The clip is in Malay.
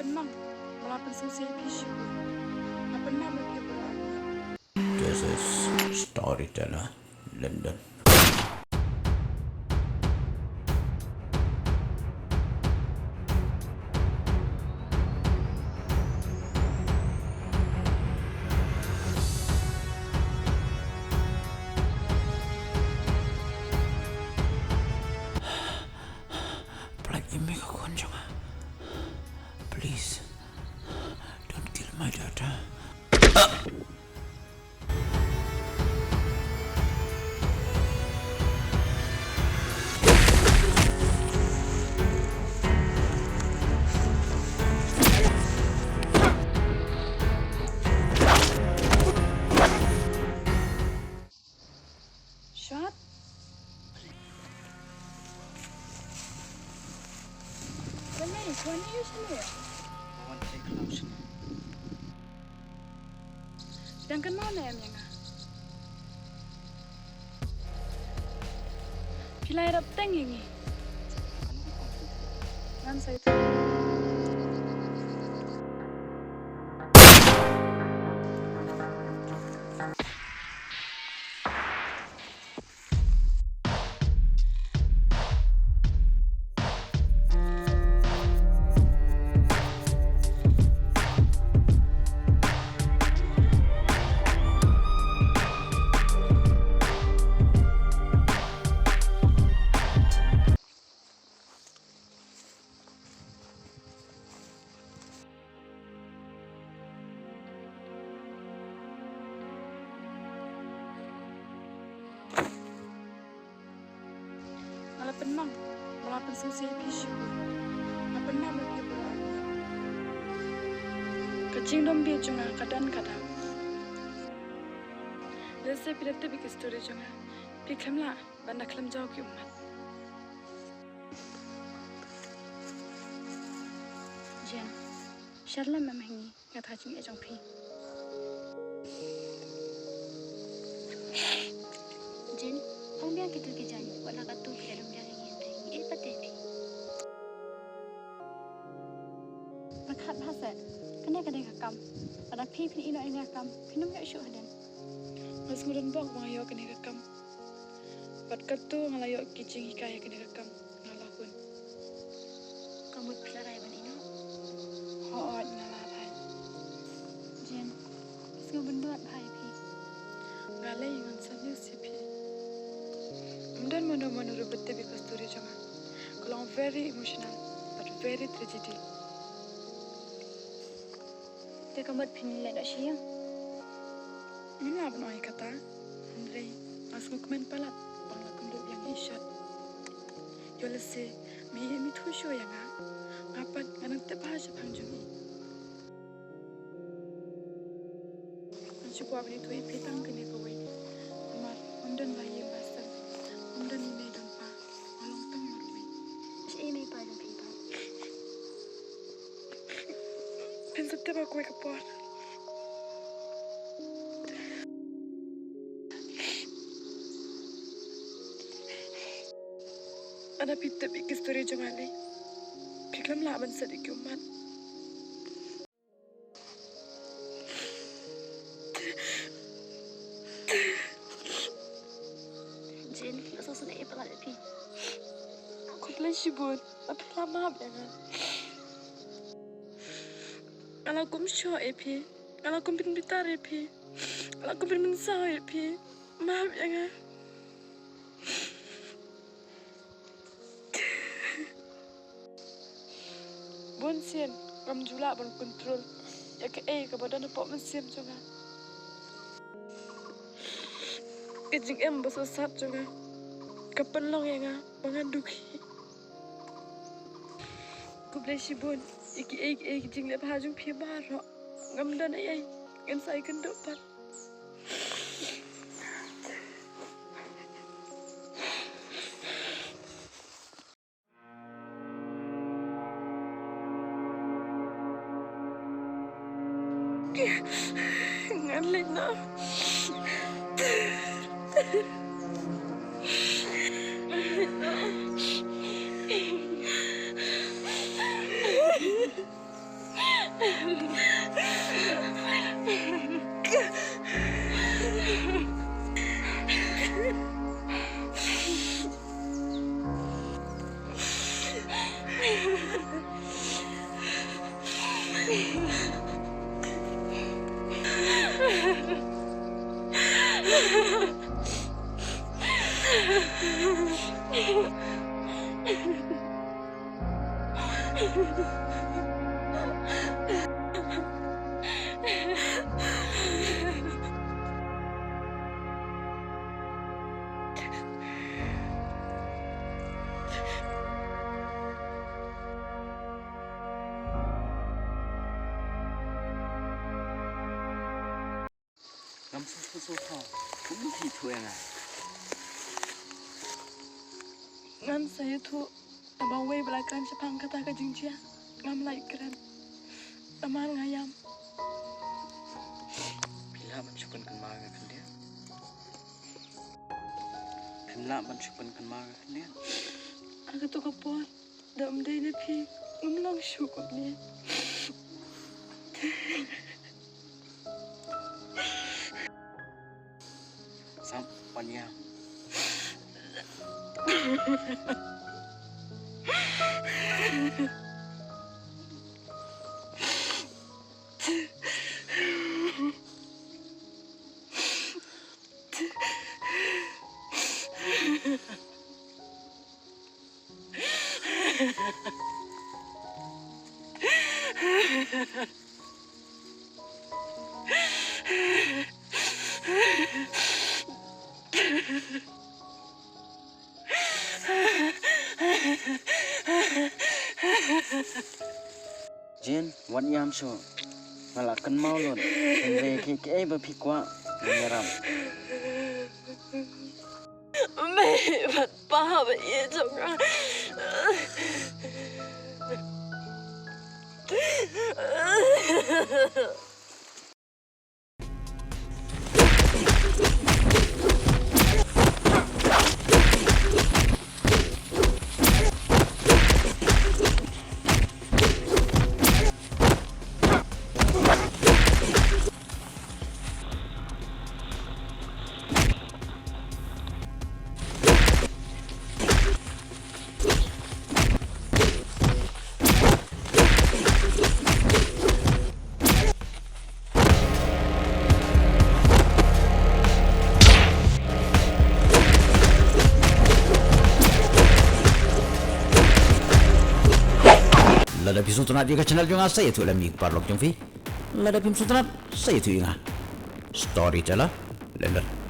penang, walaupun susah pisau, apa nama dia berlalu. This is Storyteller London. Pelagi ko kunjung. Please, don't kill my daughter. Shot. Benar, kau ni sini. I want to stay close. Sedangkan mana yang Pilai rap tengi ni. Kan saya tu. Malah penang, walaupun susah pisau, apa nama dia berlalu. Kacing dombi cuma kadang-kadang. Lesai pilih tu bikin story cuma, pikirlah benda kelam jauh ke umat. Jen, syarlah memengi kata cing ejong pi. Jen, ông biar kita kerja ni, buat nak tu ke dalam dia lagi yang patut pi. Makat bahasa, kena kakam. Pada pi ino ini kakam, pinum kat syuk hadan. Mas mudan bok mengayo kena kakam. Buat katu ngalayo kicing hikaya kena kakam ngalahun. Kamu pelarai ban ino. Hoot ngalahan. Jen, semua benda bahaya pi. Ngalai dengan sambil si pi. Kemudian mana-mana ribet tapi kasturi jangan. Kalau very emotional, but very tragedy. Dia kamu pinilai dak siang. Ini apa nak kata? Andre, asmu komen palat, bangla kunduk yang isyat. Yolese, mi tu show yang apa nganang tepaja panjungi. Cukup apa ni tu petang kene kau ini. Amar, undan lain basal, undan ini dan pa, malong tang marui. Si ini pa dan pi pa. Pensate ba kau kapor? Ada pita bikin story jangan ni. Piklam lah ban sedikit umat. Jen, asal sudah ia pelak pi. Aku pelan sibuk, tapi lama banget. Kalau aku mshow epi, kalau aku pin bitar epi, kalau aku pin mensau epi, maaf ya. Bon sian, kamu jula bon kontrol. Ya ke badan apa mensiam juga. Kejing besosat juga. Kapelong ya menganduki. Ku blesi bon, iki kejing le bahajung pi baro. Ngamdan ai kan sai kendopan. Ngalina. Ngắm số thọ cũng thì thuê à. Ngam saya tu abang wei belakang sepang kata ke jingjia. Ngam lai keren. Aman ngayam. Bila man chupan kan maga kan dia. Bila man chupan kan maga kan dia. Aku tu kapor. Dam day ni pi. Ngumlang syukur ni. Sam panya. Jen, wat yam so. Malah kan mau lon. Về cái bơ phi quá. Nghe ram. Mẹ vật ba vậy chồng à. Lada pisung tunat dia ke channel juga saya tu lami parlok jong fi. Lada pisung tunat saya tu ingat. Storyteller, lender.